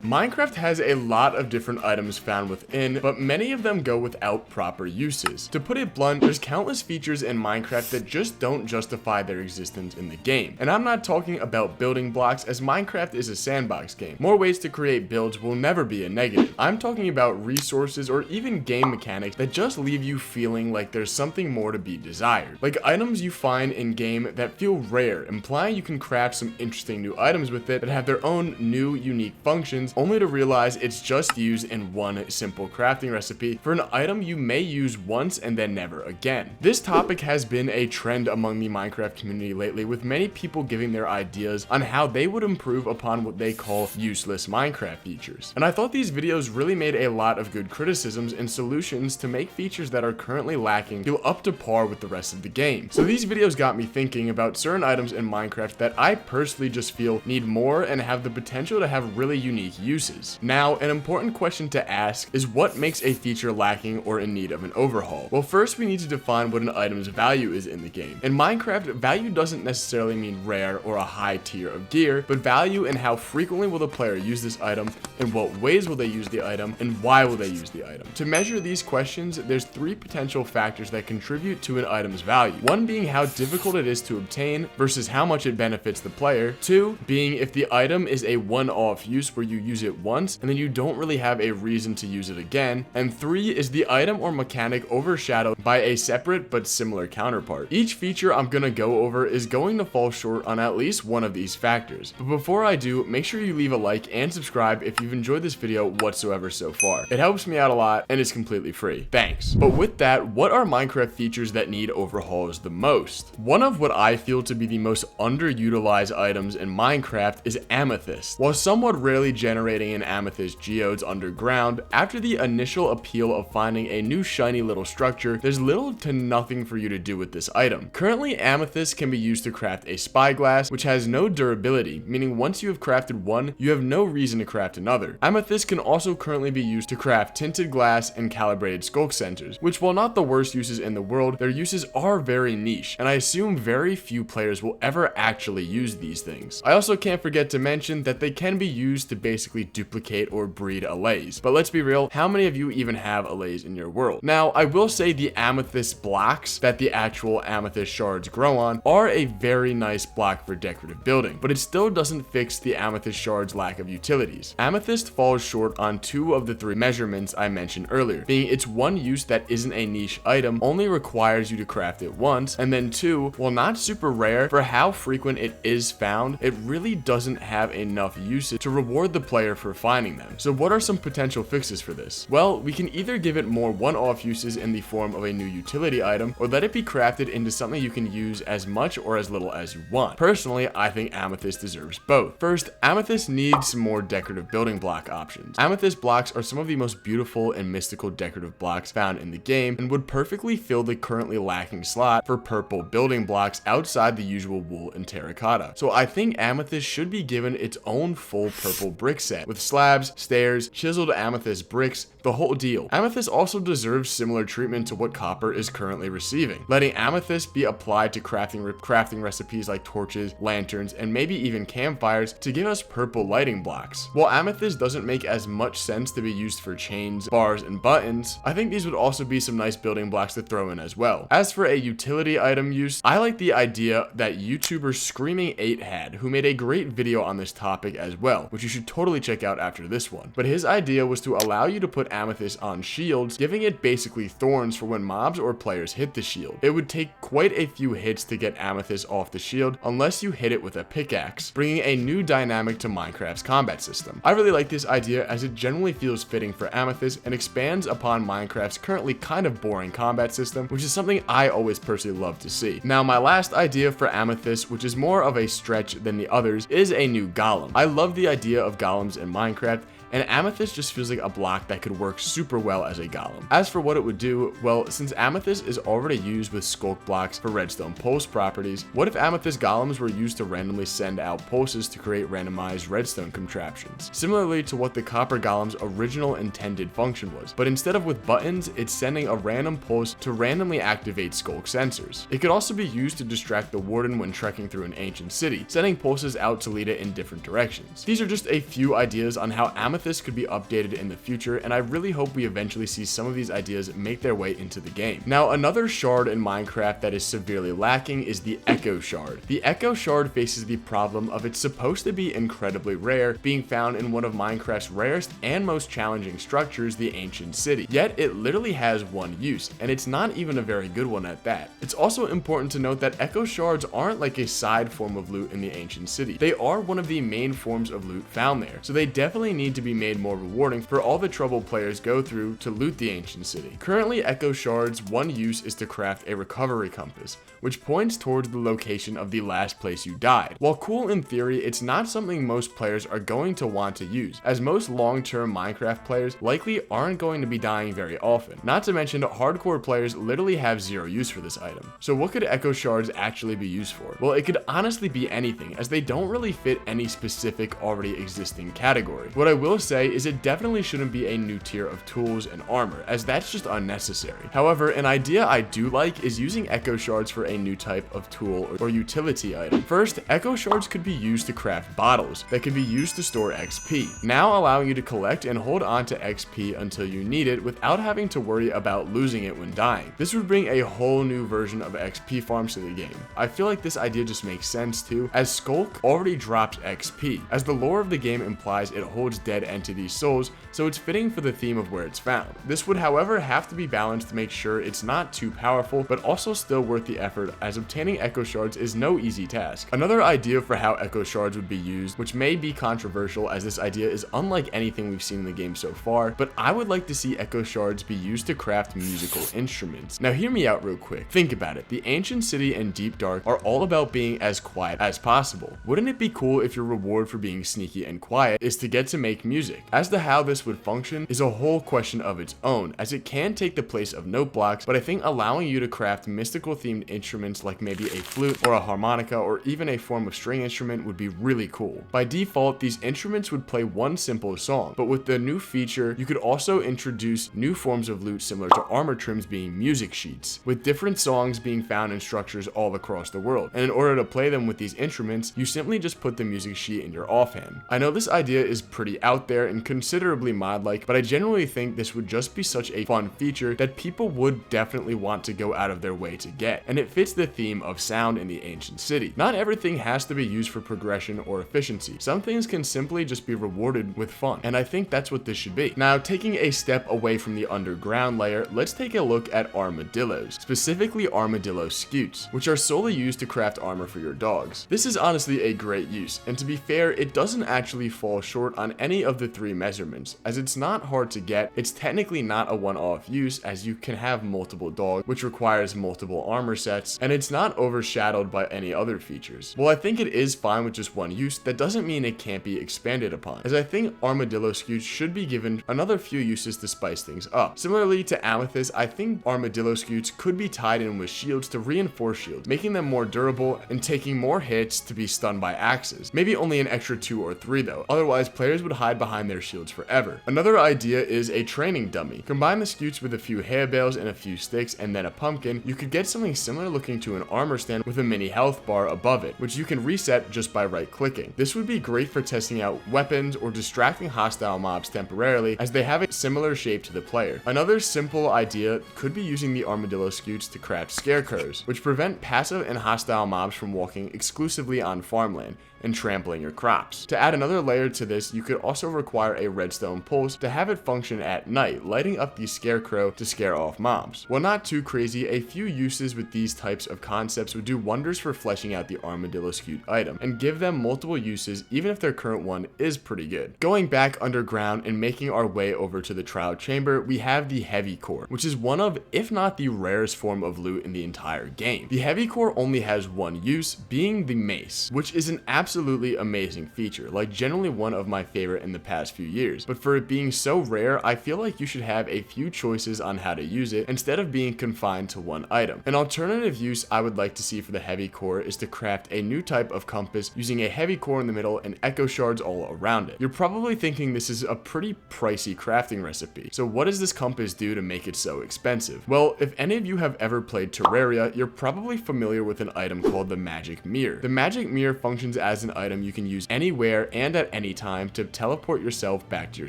Minecraft has a lot of different items found within, but many of them go without proper uses. To put it blunt, there's countless features in Minecraft that just don't justify their existence in the game. And I'm not talking about building blocks, as Minecraft is a sandbox game. More ways to create builds will never be a negative. I'm talking about resources or even game mechanics that just leave you feeling like there's something more to be desired. Like items you find in game that feel rare, implying you can craft some interesting new items with it that have their own new unique functions, only to realize it's just used in one simple crafting recipe for an item you may use once and then never again. This topic has been a trend among the Minecraft community lately, with many people giving their ideas on how they would improve upon what they call useless Minecraft features. And I thought these videos really made a lot of good criticisms and solutions to make features that are currently lacking feel up to par with the rest of the game. So these videos got me thinking about certain items in Minecraft that I personally just feel need more and have the potential to have really unique uses. Now, an important question to ask is what makes a feature lacking or in need of an overhaul? Well, first we need to define what an item's value is in the game. In Minecraft, value doesn't necessarily mean rare or a high tier of gear, but value in how frequently will the player use this item, in what ways will they use the item, and why will they use the item. To measure these questions, there's three potential factors that contribute to an item's value. One being how difficult it is to obtain versus how much it benefits the player. Two being if the item is a one-off use where you use it once and then you don't really have a reason to use it again. And three is the item or mechanic overshadowed by a separate but similar counterpart. Each feature I'm gonna go over is going to fall short on at least one of these factors. But before I do, make sure you leave a like and subscribe if you've enjoyed this video whatsoever so far. It helps me out a lot and is completely free. Thanks. But with that, what are Minecraft features that need overhauls the most? One of what I feel to be the most underutilized items in Minecraft is Amethyst. While somewhat rarely generating an Amethyst geodes underground, after the initial appeal of finding a new shiny little structure, there's little to nothing for you to do with this item. Currently, Amethyst can be used to craft a spyglass, which has no durability, meaning once you have crafted one, you have no reason to craft another. Amethyst can also currently be used to craft tinted glass and calibrated sculk sensors, which while not the worst uses in the world, their uses are very niche, and I assume very few players will ever actually use these things. I also can't forget to mention that they can be used to basically duplicate or breed allays. But let's be real, how many of you even have allays in your world? Now, I will say the amethyst blocks that the actual amethyst shards grow on are a very nice block for decorative building, but it still doesn't fix the amethyst shards' lack of utilities. Amethyst falls short on two of the three measurements I mentioned earlier, being its one use that isn't a niche item, only requires you to craft it once, and then two, while not super rare, for how frequent it is found, it really doesn't have enough usage to reward the player for finding them. So what are some potential fixes for this? Well, we can either give it more one-off uses in the form of a new utility item, or let it be crafted into something you can use as much or as little as you want. Personally, I think Amethyst deserves both. First, Amethyst needs some more decorative building block options. Amethyst blocks are some of the most beautiful and mystical decorative blocks found in the game, and would perfectly fill the currently lacking slot for purple building blocks outside the usual wool and terracotta. So I think Amethyst should be given its own full purple brick set, with slabs, stairs, chiseled amethyst bricks, the whole deal. Amethyst also deserves similar treatment to what copper is currently receiving, letting amethyst be applied to crafting recipes like torches, lanterns, and maybe even campfires to give us purple lighting blocks. While amethyst doesn't make as much sense to be used for chains, bars, and buttons, I think these would also be some nice building blocks to throw in as well. As for a utility item use, I like the idea that YouTuber Screaming8 had, who made a great video on this topic as well, which you should totally check out after this one. But his idea was to allow you to put amethyst on shields, giving it basically thorns for when mobs or players hit the shield. It would take quite a few hits to get amethyst off the shield unless you hit it with a pickaxe, bringing a new dynamic to Minecraft's combat system. I really like this idea as it generally feels fitting for amethyst and expands upon Minecraft's currently kind of boring combat system, which is something I always personally love to see. Now, my last idea for amethyst, which is more of a stretch than the others, is a new golem. I love the idea of golems in Minecraft, and amethyst just feels like a block that could would work super well as a golem. As for what it would do, well, since Amethyst is already used with sculk blocks for redstone pulse properties, what if Amethyst golems were used to randomly send out pulses to create randomized redstone contraptions, similarly to what the copper golem's original intended function was, but instead of with buttons, it's sending a random pulse to randomly activate sculk sensors. It could also be used to distract the warden when trekking through an ancient city, sending pulses out to lead it in different directions. These are just a few ideas on how Amethyst could be updated in the future, and I really hope we eventually see some of these ideas make their way into the game. Now, another shard in Minecraft that is severely lacking is the Echo Shard. The Echo Shard faces the problem of it's supposed to be incredibly rare, being found in one of Minecraft's rarest and most challenging structures, the ancient city. Yet it literally has one use, and it's not even a very good one at that. It's also important to note that Echo Shards aren't like a side form of loot in the ancient city. They are one of the main forms of loot found there, so they definitely need to be made more rewarding for all the trouble players go through to loot the ancient city. Currently, Echo Shards' one use is to craft a recovery compass, which points towards the location of the last place you died. While cool in theory, it's not something most players are going to want to use, as most long-term Minecraft players likely aren't going to be dying very often. Not to mention, hardcore players literally have zero use for this item. So what could Echo Shards actually be used for? Well, it could honestly be anything, as they don't really fit any specific already existing category. What I will say is it definitely shouldn't be a new tier of tools and armor, as that's just unnecessary. However, an idea I do like is using Echo Shards for a new type of tool or utility item. First, Echo Shards could be used to craft bottles that can be used to store XP, now allowing you to collect and hold on to XP until you need it without having to worry about losing it when dying. This would bring a whole new version of XP farms to the game. I feel like this idea just makes sense too, as Skulk already drops XP, as the lore of the game implies it holds dead entities' souls, so it's fitting for the theme of where it's found. This would, however, have to be balanced to make sure it's not too powerful, but also still worth the effort, as obtaining Echo Shards is no easy task. Another idea for how Echo Shards would be used, which may be controversial as this idea is unlike anything we've seen in the game so far, but I would like to see Echo Shards be used to craft musical instruments. Now hear me out real quick. Think about it. The ancient city and deep dark are all about being as quiet as possible. Wouldn't it be cool if your reward for being sneaky and quiet is to get to make music? As to how this would function is a whole question of its own, as it can take the place of note blocks, but I think allowing you to craft mystical themed instruments like maybe a flute or a harmonica or even a form of string instrument would be really cool. By default, these instruments would play one simple song, but with the new feature, you could also introduce new forms of loot similar to armor trims being music sheets, with different songs being found in structures all across the world. And in order to play them with these instruments, you simply just put the music sheet in your offhand. I know this idea is pretty out there and considerably mod-like, but I genuinely think this would just be such a fun feature that people would definitely want to go out of their way to get, and it fits the theme of sound in the ancient city. Not everything has to be used for progression or efficiency. Some things can simply just be rewarded with fun, and I think that's what this should be. Now, taking a step away from the underground layer, let's take a look at armadillos, specifically Armadillo Scoots, which are solely used to craft armor for your dogs. This is honestly a great use, and to be fair, it doesn't actually fall short on any of the three measurements, as it's not hard to get. It's technically not a one-off use, as you can have multiple dogs, which requires multiple armor sets, and it's not overshadowed by any other features. While I think it is fine with just one use, that doesn't mean it can't be expanded upon, as I think Armadillo Scoots should be given another few uses to spice things up. Similarly to Amethyst, I think Armadillo Scoots could be tied in with shields to reinforce shields, making them more durable and taking more hits to be stunned by axes. Maybe only an extra 2 or 3 though, otherwise players would hide behind their shields forever. Another idea is a training dummy. Combine the Scoots with a few hair bales and a few sticks and then a pumpkin, you could get something similar looking to an armor stand with a mini health bar above it, which you can reset just by right clicking. This would be great for testing out weapons or distracting hostile mobs temporarily, as they have a similar shape to the player. Another simple idea could be using the Armadillo Scoots to craft scarecrows, which prevent passive and hostile mobs from walking exclusively on farmland and trampling your crops. To add another layer to this, you could also require a redstone pulse to have it function at night, lighting up the scarecrow to scare off mobs. While not too crazy, a few uses with these types of concepts would do wonders for fleshing out the Armadillo Scoot item and give them multiple uses, even if their current one is pretty good. Going back underground and making our way over to the trial chamber, we have the heavy core, which is one of, if not the rarest form of loot in the entire game. The heavy core only has one use, being the mace, which is an absolute absolutely amazing feature, like generally one of my favorite in the past few years, but for it being so rare, I feel like you should have a few choices on how to use it instead of being confined to one item. An alternative use I would like to see for the heavy core is to craft a new type of compass using a heavy core in the middle and echo shards all around it. You're probably thinking this is a pretty pricey crafting recipe, so what does this compass do to make it so expensive? Well, if any of you have ever played Terraria, you're probably familiar with an item called the magic mirror. The magic mirror functions as an item you can use anywhere and at any time to teleport yourself back to your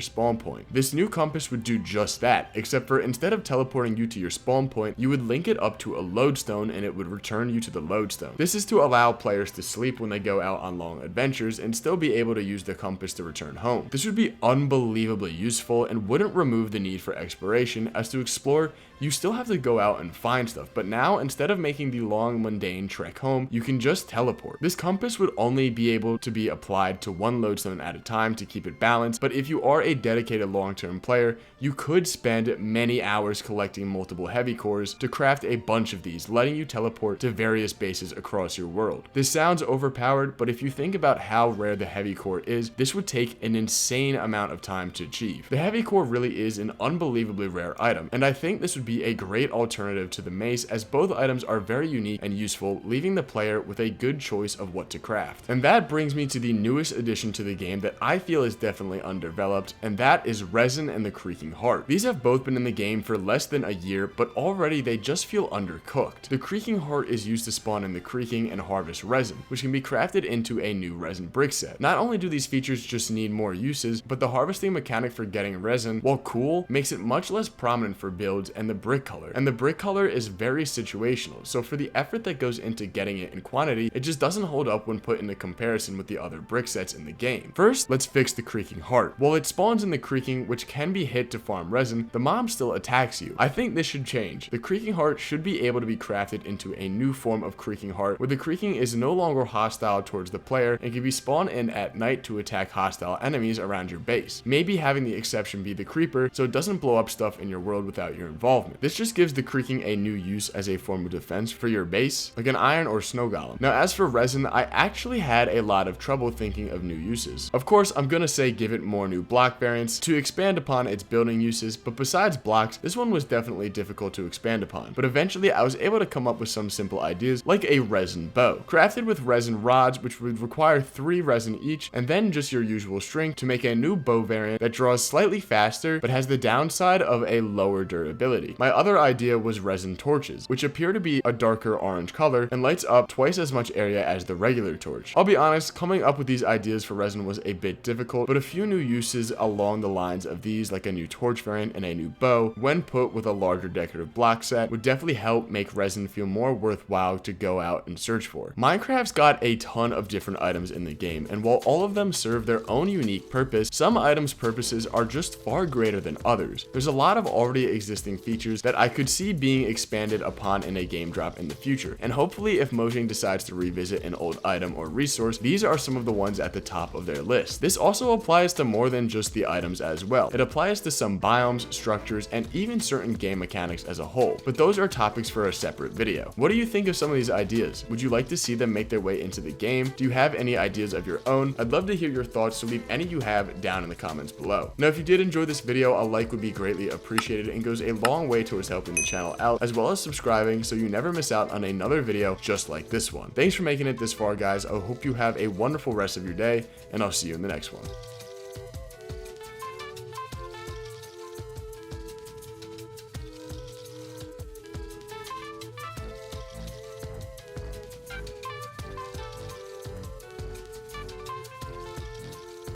spawn point. This new compass would do just that, except for instead of teleporting you to your spawn point, you would link it up to a lodestone and it would return you to the lodestone. This is to allow players to sleep when they go out on long adventures and still be able to use the compass to return home. This would be unbelievably useful and wouldn't remove the need for exploration, as to explore you still have to go out and find stuff, but now instead of making the long mundane trek home, you can just teleport. This compass would only be able to be applied to one lodestone at a time to keep it balanced, but if you are a dedicated long-term player, you could spend many hours collecting multiple heavy cores to craft a bunch of these, letting you teleport to various bases across your world. This sounds overpowered, but if you think about how rare the heavy core is, this would take an insane amount of time to achieve. The heavy core really is an unbelievably rare item, and I think this would be a great alternative to the mace, as both items are very unique and useful, leaving the player with a good choice of what to craft. And that brings me to the newest addition to the game that I feel is definitely undeveloped, and that is Resin and the Creaking Heart. These have both been in the game for less than a year, but already they just feel undercooked. The Creaking Heart is used to spawn in the creaking and harvest resin, which can be crafted into a new resin brick set. Not only do these features just need more uses, but the harvesting mechanic for getting resin, while cool, makes it much less prominent for builds and the brick color. And the brick color is very situational, so for the effort that goes into getting it in quantity, it just doesn't hold up when put into comparison with the other brick sets in the game. First, let's fix the Creaking Heart. While it spawns in the creaking, which can be hit to farm resin, the mob still attacks you. I think this should change. The Creaking Heart should be able to be crafted into a new form of Creaking Heart, where the creaking is no longer hostile towards the player and can be spawned in at night to attack hostile enemies around your base. Maybe having the exception be the creeper, so it doesn't blow up stuff in your world without your involvement. This just gives the creaking a new use as a form of defense for your base, like an iron or snow golem. Now, as for resin, I actually had a lot of trouble thinking of new uses. Of course, I'm gonna say give it more new block variants to expand upon its building uses, but besides blocks, this one was definitely difficult to expand upon. But eventually, I was able to come up with some simple ideas, like a resin bow, crafted with resin rods, which would require 3 resin each, and then just your usual string to make a new bow variant that draws slightly faster, but has the downside of a lower durability. My other idea was resin torches, which appear to be a darker orange color and lights up twice as much area as the regular torch. I'll be honest, coming up with these ideas for resin was a bit difficult, but a few new uses along the lines of these, like a new torch variant and a new bow, when put with a larger decorative block set, would definitely help make resin feel more worthwhile to go out and search for. Minecraft's got a ton of different items in the game, and while all of them serve their own unique purpose, some items' purposes are just far greater than others. There's a lot of already existing features that I could see being expanded upon in a game drop in the future, and hopefully if Mojang decides to revisit an old item or resource, these are some of the ones at the top of their list. This also applies to more than just the items as well. It applies to some biomes, structures, and even certain game mechanics as a whole, but those are topics for a separate video. What do you think of some of these ideas? Would you like to see them make their way into the game? Do you have any ideas of your own? I'd love to hear your thoughts, so leave any you have down in the comments below. Now, if you did enjoy this video, a like would be greatly appreciated and goes a long way towards helping the channel out, as well as subscribing so you never miss out on another video just like this one. Thanks for making it this far, guys. I hope you have a wonderful rest of your day, and I'll see you in the next one.